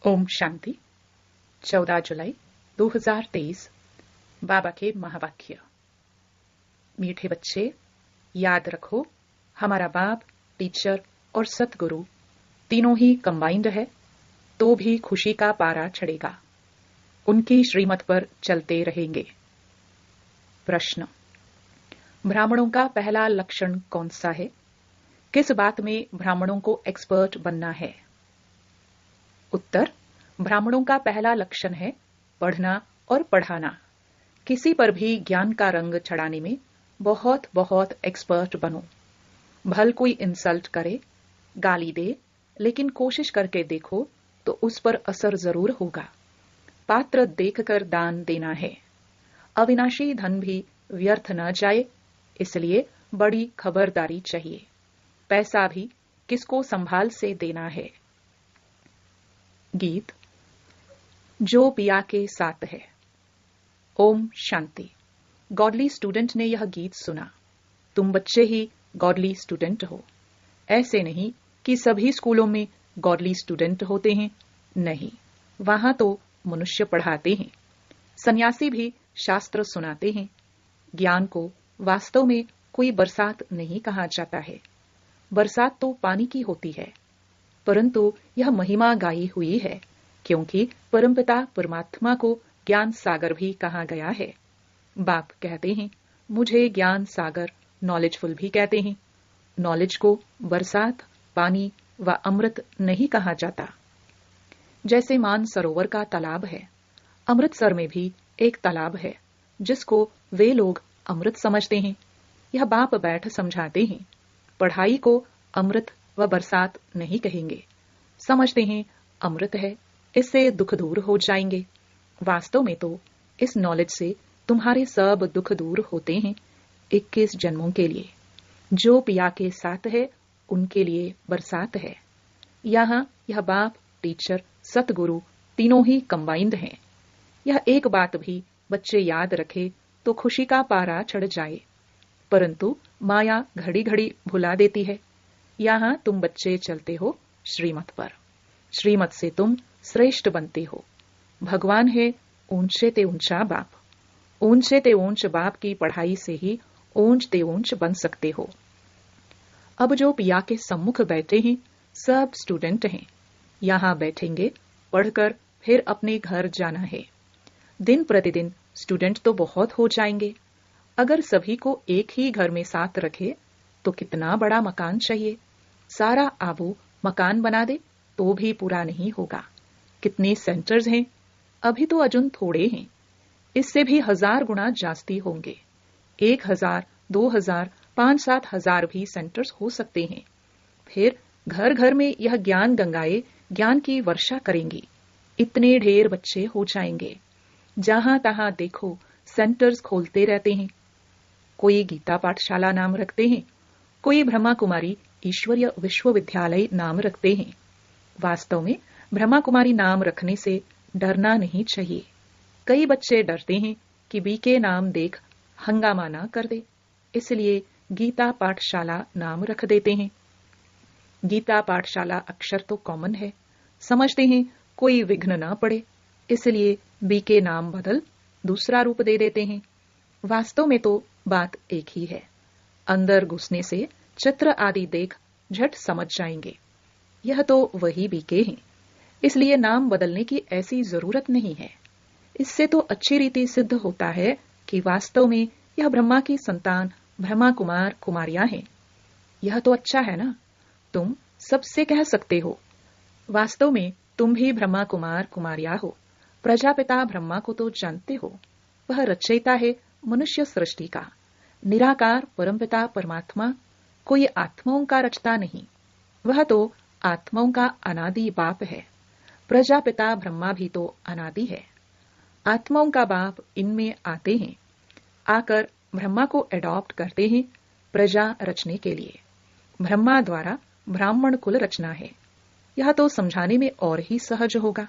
ओम शांति 14 जुलाई 2023 बाबा के महावाक्य। मीठे बच्चे, याद रखो, हमारा बाप, टीचर और सतगुरु तीनों ही कंबाइंड है, तो भी खुशी का पारा चढ़ेगा। उनकी श्रीमत पर चलते रहेंगे। प्रश्न: ब्राह्मणों का पहला लक्षण कौन सा है? किस बात में ब्राह्मणों को एक्सपर्ट बनना है? उत्तर: ब्राह्मणों का पहला लक्षण है पढ़ना और पढ़ाना। किसी पर भी ज्ञान का रंग चढ़ाने में बहुत बहुत एक्सपर्ट बनो। भल कोई इंसल्ट करे, गाली दे, लेकिन कोशिश करके देखो तो उस पर असर जरूर होगा। पात्र देखकर दान देना है। अविनाशी धन भी व्यर्थ न जाए, इसलिए बड़ी खबरदारी चाहिए। पैसा भी किसको संभाल से देना है। गीत जो पिया के साथ है। ओम शांति। गॉडली स्टूडेंट ने यह गीत सुना। तुम बच्चे ही गॉडली स्टूडेंट हो। ऐसे नहीं कि सभी स्कूलों में गॉडली स्टूडेंट होते हैं। नहीं, वहां तो मनुष्य पढ़ाते हैं। सन्यासी भी शास्त्र सुनाते हैं। ज्ञान को वास्तव में कोई बरसात नहीं कहा जाता है। बरसात तो पानी की होती है, परंतु यह महिमा गाई हुई है, क्योंकि परमपिता परमात्मा को ज्ञान सागर भी कहा गया है। बाप कहते हैं, मुझे ज्ञान सागर, नॉलेजफुल भी कहते हैं। नॉलेज को बरसात, पानी व अमृत नहीं कहा जाता। जैसे मान सरोवर का तालाब है, अमृतसर में भी एक तालाब है जिसको वे लोग अमृत समझते हैं। यह बाप बैठ समझाते हैं। पढ़ाई को अमृत व बरसात नहीं कहेंगे। समझते हैं अमृत है, इससे दुख दूर हो जाएंगे। वास्तव में तो इस नॉलेज से तुम्हारे सब दुख दूर होते हैं 21 जन्मों के लिए। जो पिया के साथ है, उनके लिए बरसात है। यहाँ यह बाप, टीचर, सतगुरु तीनों ही कंबाइंड हैं। यह एक बात भी बच्चे याद रखे तो खुशी का पारा चढ़ जाए, परंतु माया घड़ी घड़ी भुला देती है। यहाँ तुम बच्चे चलते हो श्रीमत पर। श्रीमत से तुम श्रेष्ठ बनते हो। भगवान है ऊंचे ते ऊंचा बाप। ऊंचे ते ऊंच बाप की पढ़ाई से ही ऊंच ते ऊंच बन सकते हो। अब जो पिया के सम्मुख बैठे हैं, सब स्टूडेंट हैं। यहाँ बैठेंगे, पढ़कर फिर अपने घर जाना है। दिन प्रतिदिन स्टूडेंट तो बहुत हो जाएंगे। अगर सभी को एक ही घर में साथ रखे तो कितना बड़ा मकान चाहिए। सारा आबू मकान बना दे तो भी पूरा नहीं होगा। कितने सेंटर्स हैं? अभी तो अजुन थोड़े हैं। इससे भी 1000 गुना जास्ती होंगे। 1000, 2000, 5-7 हजार भी सेंटर्स हो सकते हैं। फिर घर घर में यह ज्ञान गंगाएं ज्ञान की वर्षा करेंगी। इतने ढेर बच्चे हो जाएंगे। जहां तहां देखो सेंटर्स खोलते रहते हैं। कोई गीता पाठशाला नाम रखते हैं, कोई ब्रह्मा कुमारी ईश्वरीय विश्वविद्यालय नाम रखते हैं। वास्तव में ब्रह्मा कुमारी नाम रखने से डरना नहीं चाहिए। कई बच्चे डरते हैं कि बीके नाम देख हंगामा ना कर दे, इसलिए गीता पाठशाला नाम रख देते हैं। गीता पाठशाला अक्षर तो कॉमन है, समझते हैं कोई विघ्न ना पड़े, इसलिए बीके नाम बदल दूसरा रूप दे देते हैं। वास्तव में तो बात एक ही है। अंदर घुसने से चित्र आदि देख झट समझ जाएंगे, यह तो वही बीके हैं। इसलिए नाम बदलने की ऐसी जरूरत नहीं है। इससे तो अच्छी रीति सिद्ध होता है कि वास्तव में यह ब्रह्मा की संतान ब्रह्मा कुमार कुमारियां हैं। यह तो अच्छा है ना। तुम सबसे कह सकते हो, वास्तव में तुम भी ब्रह्मा कुमार कुमारियां हो। प्रजापिता ब्रह्मा को तो जानते हो, वह रचयिता है मनुष्य सृष्टि का। निराकार परमपिता परमात्मा कोई आत्माओं का रचता नहीं, वह तो आत्माओं का अनादि बाप है। प्रजापिता ब्रह्मा भी तो अनादि है। आत्माओं का बाप इनमें आते हैं, आकर ब्रह्मा को एडॉप्ट करते हैं प्रजा रचने के लिए। ब्रह्मा द्वारा ब्राह्मण कुल रचना है। यह तो समझाने में और ही सहज होगा,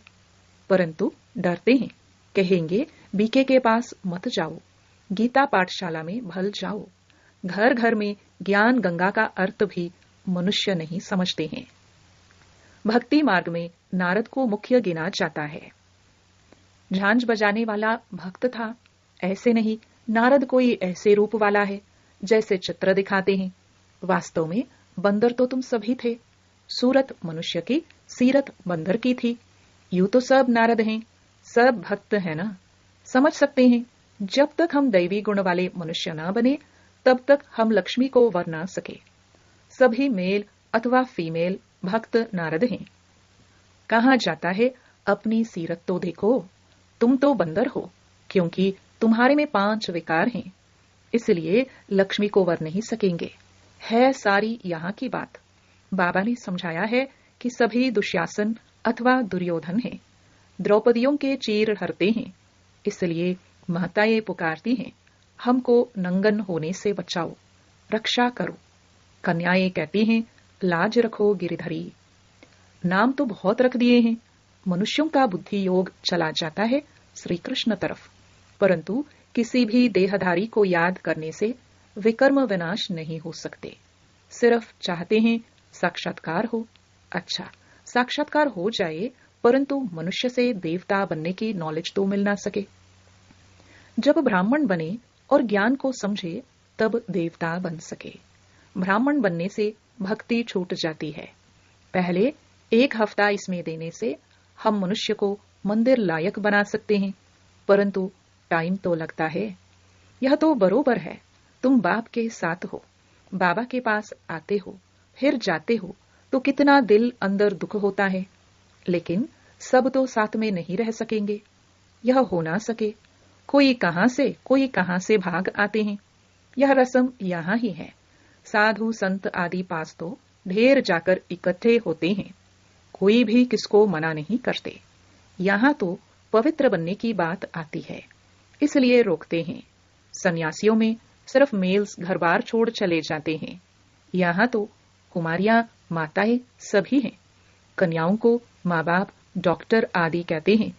परंतु डरते हैं। कहेंगे बीके के पास मत जाओ, गीता पाठशाला में भल जाओ। घर घर में ज्ञान गंगा का अर्थ भी मनुष्य नहीं समझते हैं। भक्ति मार्ग में नारद को मुख्य गिना जाता है। झांझ बजाने वाला भक्त था, ऐसे नहीं नारद कोई ऐसे रूप वाला है जैसे चित्र दिखाते हैं। वास्तव में बंदर तो तुम सभी थे। सूरत मनुष्य की, सीरत बंदर की थी। यूं तो सब नारद हैं, सब भक्त है ना। समझ सकते हैं, जब तक हम दैवी गुण वाले मनुष्य न बने तब तक हम लक्ष्मी को वर न सके। सभी मेल अथवा फीमेल भक्त नारद हैं। कहा जाता है अपनी सीरत तो देखो, तुम तो बंदर हो, क्योंकि तुम्हारे में 5 विकार हैं, इसलिए लक्ष्मी को वर नहीं सकेंगे। है सारी यहाँ की बात। बाबा ने समझाया है कि सभी दुशासन अथवा दुर्योधन हैं। द्रौपदियों के चीर हरते हैं, इसलिए माताएं पुकारती हैं, हमको नंगन होने से बचाओ, रक्षा करो। कन्याएं कहती हैं, लाज रखो गिरधरी। नाम तो बहुत रख दिए हैं। मनुष्यों का बुद्धि योग चला जाता है श्री कृष्ण तरफ, परंतु किसी भी देहधारी को याद करने से विकर्म विनाश नहीं हो सकते। सिर्फ चाहते हैं साक्षात्कार हो। अच्छा, साक्षात्कार हो जाए, परंतु मनुष्य से देवता बनने की नॉलेज तो मिल ना सके। जब ब्राह्मण बने और ज्ञान को समझे तब देवता बन सके। ब्राह्मण बनने से भक्ति छूट जाती है। पहले 1 हफ्ता इसमें देने से हम मनुष्य को मंदिर लायक बना सकते हैं, परंतु टाइम तो लगता है। यह तो बरोबर है, तुम बाप के साथ हो, बाबा के पास आते हो, फिर जाते हो, तो कितना दिल अंदर दुख होता है। लेकिन सब तो साथ में नहीं रह सकेंगे, यह हो ना सके। कोई कहां से भाग आते हैं। यह रस्म यहाँ ही है। साधु संत आदि पास तो ढेर जाकर इकट्ठे होते हैं, कोई भी किसको मना नहीं करते। यहाँ तो पवित्र बनने की बात आती है, इसलिए रोकते हैं। सन्यासियों में सिर्फ मेल्स घर बार छोड़ चले जाते हैं। यहाँ तो कुमारियां, माताएं सभी हैं। कन्याओं को माँ बाप, डॉक्टर आदि कहते हैं।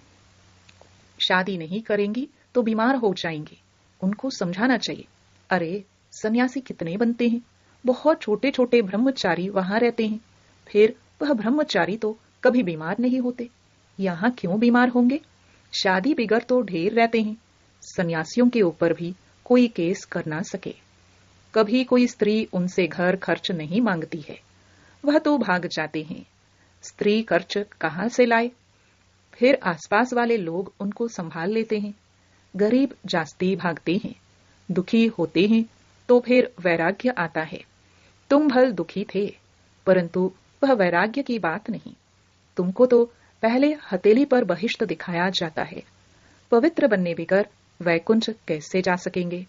शादी नहीं करेंगी तो बीमार हो जाएंगी, उनको समझाना चाहिए। अरे सन्यासी कितने बनते हैं, बहुत छोटे छोटे ब्रह्मचारी वहां रहते हैं, फिर वह ब्रह्मचारी तो कभी बीमार नहीं होते। यहाँ क्यों बीमार होंगे? शादी बिगर तो ढेर रहते हैं। सन्यासियों के ऊपर भी कोई केस कर ना सके। कभी कोई स्त्री उनसे घर खर्च नहीं मांगती है, वह तो भाग जाते हैं। स्त्री खर्च कहां से लाए? फिर आसपास वाले लोग उनको संभाल लेते हैं। गरीब जास्ती भागते हैं, दुखी होते हैं, तो फिर वैराग्य आता है। तुम भल दुखी थे, परंतु वह वैराग्य की बात नहीं। तुमको तो पहले हथेली पर बहिष्ट दिखाया जाता है। पवित्र बनने बगैर वैकुंठ कैसे जा सकेंगे?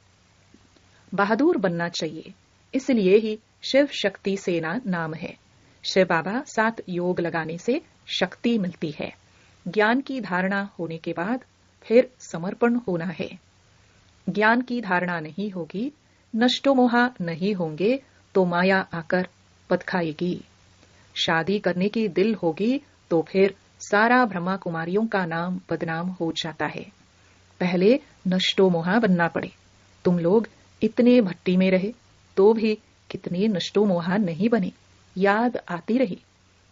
बहादुर बनना चाहिए, इसलिए ही शिव शक्ति सेना नाम है। शिव बाबा साथ योग लगाने से शक्ति मिलती है। ज्ञान की धारणा होने के बाद फिर समर्पण होना है। ज्ञान की धारणा नहीं होगी, नष्टो मोहा नहीं होंगे, तो माया आकर पद खाएगी। शादी करने की दिल होगी तो फिर सारा ब्रह्मा कुमारियों का नाम बदनाम हो जाता है। पहले नष्टो मोहा बनना पड़े। तुम लोग इतने भट्टी में रहे तो भी कितने नष्टो मोहा नहीं बने, याद आती रही।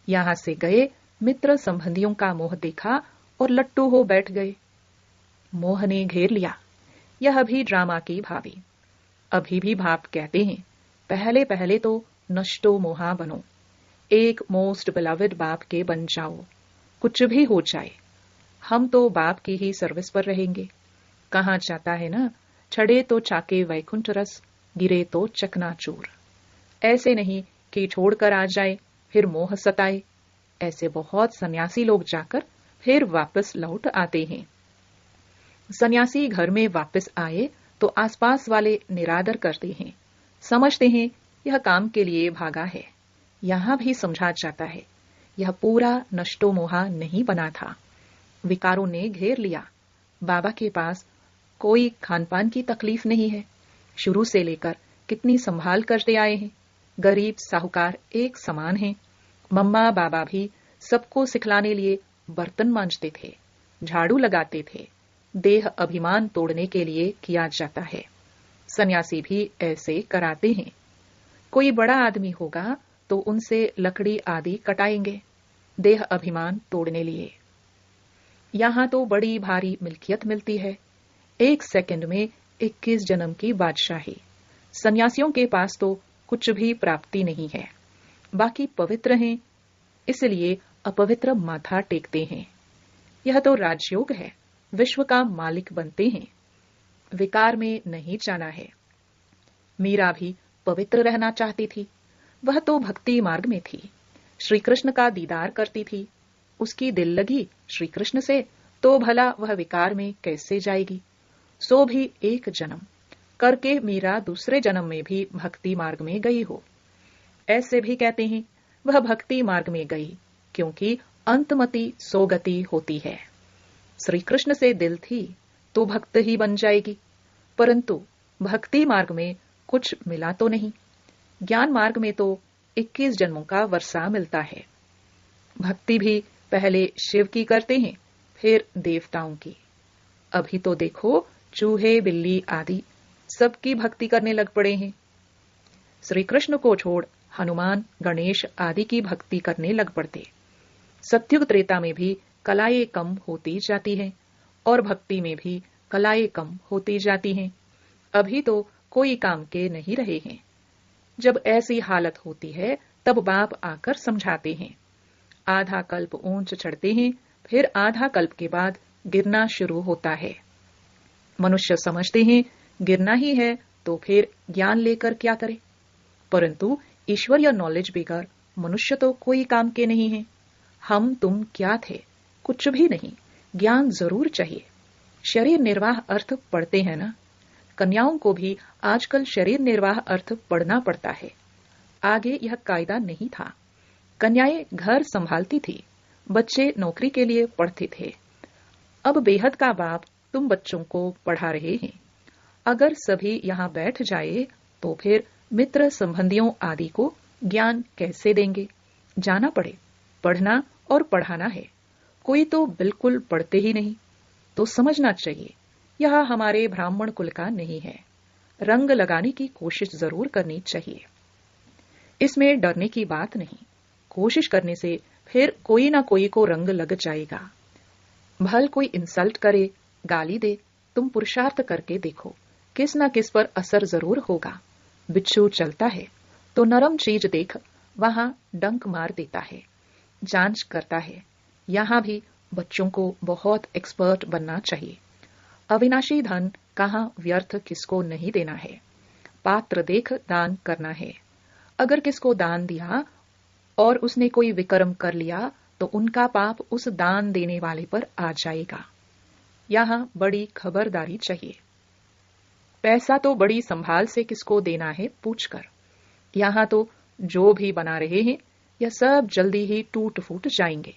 यहां से गए, मित्र संबंधियों का मोह देखा और लट्टू हो बैठ गए। मोह ने घेर लिया। यह भी ड्रामा की भावी। अभी भी बाप कहते हैं, पहले पहले तो नष्टो मोहा बनो, एक मोस्ट बिलवेड बाप के बन जाओ। कुछ भी हो जाए, हम तो बाप की ही सर्विस पर रहेंगे। कहा जाता है ना, छड़े तो चाके वैकुंठ रस, गिरे तो चकनाचूर। ऐसे नहीं कि छोड़कर आ जाए फिर मोह सताए। ऐसे बहुत सन्यासी लोग जाकर फिर वापस लौट आते हैं। सन्यासी घर में वापस आए तो आसपास वाले निरादर करते हैं, समझते हैं यह काम के लिए भागा है। यहां भी समझा जाता है, यह पूरा नष्टो मोहा नहीं बना था, विकारों ने घेर लिया। बाबा के पास कोई खानपान की तकलीफ नहीं है। शुरू से लेकर कितनी संभाल करते आए हैं। गरीब साहूकार एक समान हैं। मम्मा बाबा भी सबको सिखलाने लिए बर्तन मांजते थे, झाड़ू लगाते थे। देह अभिमान तोड़ने के लिए किया जाता है। सन्यासी भी ऐसे कराते हैं। कोई बड़ा आदमी होगा तो उनसे लकड़ी आदि कटाएंगे। देह अभिमान तोड़ने लिए। यहां तो बड़ी भारी मिल्कियत मिलती है, 1 सेकंड में 21 जन्म की बादशाही। सन्यासियों के पास तो कुछ भी प्राप्ति नहीं है, बाकी पवित्र हैं, इसलिए अपवित्र माथा टेकते हैं। यह तो राजयोग है, विश्व का मालिक बनते हैं, विकार में नहीं जाना है। मीरा भी पवित्र रहना चाहती थी, वह तो भक्ति मार्ग में थी, श्री कृष्ण का दीदार करती थी, उसकी दिल लगी श्री कृष्ण से, तो भला वह विकार में कैसे जाएगी। सो भी 1 जन्म करके मीरा दूसरे जन्म में भी भक्ति मार्ग में गई हो। ऐसे भी कहते हैं वह भक्ति मार्ग में गई क्योंकि अंतमति सोगति होती है। श्री कृष्ण से दिल थी तो भक्त ही बन जाएगी, परंतु भक्ति मार्ग में कुछ मिला तो नहीं। ज्ञान मार्ग में तो 21 जन्मों का वर्षा मिलता है। भक्ति भी पहले शिव की करते हैं, फिर देवताओं की। अभी तो देखो चूहे बिल्ली आदि सबकी भक्ति करने लग पड़े हैं। श्री कृष्ण को छोड़ हनुमान गणेश आदि की भक्ति करने लग पड़ते। सत्युग त्रेता में भी कलाएं कम होती जाती हैं और भक्ति में भी कलाएं कम होती जाती हैं। अभी तो कोई काम के नहीं रहे हैं। जब ऐसी हालत होती है तब बाप आकर समझाते हैं। आधा कल्प ऊंच चढ़ते हैं, फिर आधा कल्प के बाद गिरना शुरू होता है। मनुष्य समझते हैं गिरना ही है तो फिर ज्ञान लेकर क्या करे, परंतु ईश्वरीय नॉलेज बगैर मनुष्य तो कोई काम के नहीं है। हम तुम क्या थे, कुछ भी नहीं, ज्ञान जरूर चाहिए। शरीर निर्वाह अर्थ पढ़ते हैं ना, कन्याओं को भी आजकल शरीर निर्वाह अर्थ पढ़ना पड़ता है। आगे यह कायदा नहीं था। कन्याएं घर संभालती थी, बच्चे नौकरी के लिए पढ़ते थे। अब बेहद का बाप तुम बच्चों को पढ़ा रहे हैं। अगर सभी यहाँ बैठ जाए तो फिर मित्र संबंधियों आदि को ज्ञान कैसे देंगे। जाना पड़े, पढ़ना और पढ़ाना है। कोई तो बिल्कुल पढ़ते ही नहीं, तो समझना चाहिए यह हमारे ब्राह्मण कुल का नहीं है। रंग लगाने की कोशिश जरूर करनी चाहिए, इसमें डरने की बात नहीं। कोशिश करने से फिर कोई ना कोई को रंग लग जाएगा। भल कोई इंसल्ट करे, गाली दे, तुम पुरुषार्थ करके देखो, किस न किस पर असर जरूर होगा। बिच्छू चलता है तो नरम चीज देख वहां डंक मार देता है, जांच करता है। यहां भी बच्चों को बहुत एक्सपर्ट बनना चाहिए। अविनाशी धन कहाँ व्यर्थ किसको नहीं देना है, पात्र देख दान करना है। अगर किसको दान दिया और उसने कोई विक्रम कर लिया तो उनका पाप उस दान देने वाले पर आ जाएगा। यहां बड़ी खबरदारी चाहिए। पैसा तो बड़ी संभाल से किसको देना है पूछकर। यहां तो जो भी बना रहे हैं यह सब जल्दी ही टूट फूट जाएंगे।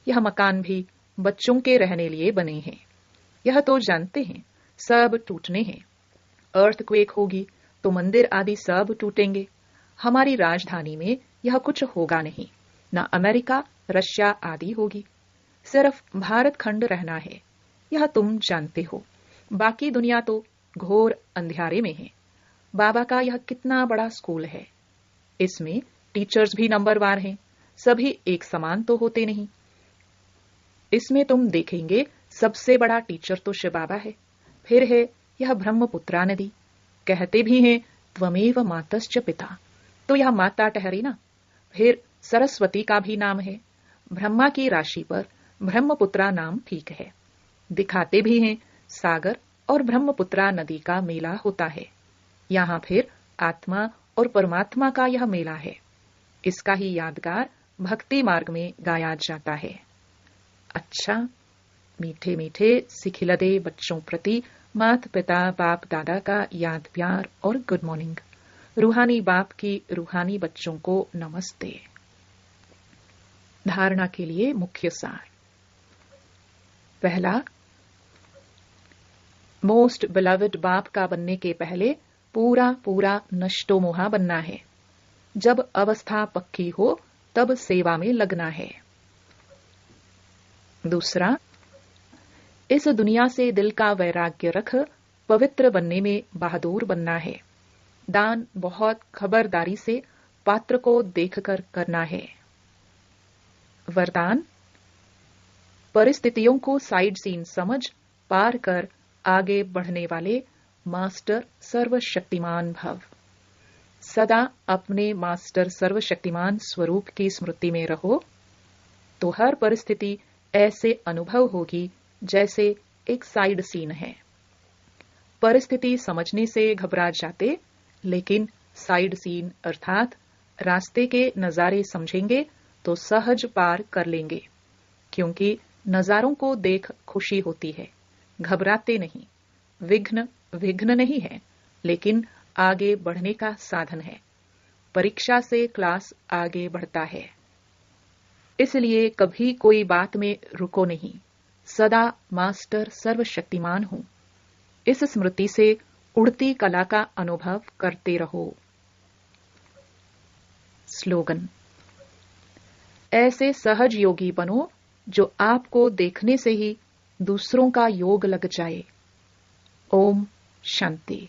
यह मकान भी बच्चों के रहने लिए बने हैं, यह तो जानते हैं सब टूटने हैं। अर्थक्वेक होगी तो मंदिर आदि सब टूटेंगे। हमारी राजधानी में यह कुछ होगा नहीं, न अमेरिका रशिया आदि होगी, सिर्फ भारत खंड रहना है। यह तुम जानते हो। बाकी दुनिया तो घोर अंधियारे में है। बाबा का यह कितना बड़ा स्कूल है, इसमें टीचर्स भी नंबरवार हैं, सभी एक समान तो होते नहीं। इसमें तुम देखेंगे सबसे बड़ा टीचर तो शिव बाबा है, फिर है यह ब्रह्मपुत्रा नदी। कहते भी हैं त्वमेव मातश्च पिता, तो यह माता ठहरी ना। फिर सरस्वती का भी नाम है, ब्रह्मा की राशि पर ब्रह्मपुत्रा नाम ठीक है। दिखाते भी हैं सागर और ब्रह्मपुत्रा नदी का मेला होता है। यहाँ फिर आत्मा और परमात्मा का यह मेला है। इसका ही यादगार भक्ति मार्ग में गाया जाता है। अच्छा, मीठे मीठे सिखिलदे बच्चों प्रति माता पिता बाप दादा का याद प्यार और गुड मॉर्निंग। रूहानी बाप की रूहानी बच्चों को नमस्ते। धारणा के लिए मुख्य सार। पहला, मोस्ट बिलवड बाप का बनने के पहले पूरा पूरा नष्टो मोहा बनना है। जब अवस्था पक्की हो तब सेवा में लगना है। दूसरा, इस दुनिया से दिल का वैराग्य रख पवित्र बनने में बहादुर बनना है। दान बहुत खबरदारी से पात्र को देखकर करना है। वरदान: परिस्थितियों को साइड सीन समझ पार कर आगे बढ़ने वाले मास्टर सर्वशक्तिमान भव। सदा अपने मास्टर सर्वशक्तिमान स्वरूप की स्मृति में रहो तो हर परिस्थिति ऐसे अनुभव होगी जैसे एक साइड सीन है। परिस्थिति समझने से घबरा जाते, लेकिन साइड सीन अर्थात रास्ते के नजारे समझेंगे तो सहज पार कर लेंगे, क्योंकि नजारों को देख खुशी होती है, घबराते नहीं। विघ्न नहीं है, लेकिन आगे बढ़ने का साधन है। परीक्षा से क्लास आगे बढ़ता है, इसलिए कभी कोई बात में रुको नहीं। सदा मास्टर सर्वशक्तिमान हूं, इस स्मृति से उड़ती कला का अनुभव करते रहो। स्लोगन: ऐसे सहज योगी बनो जो आपको देखने से ही दूसरों का योग लग जाए। ओम शांति।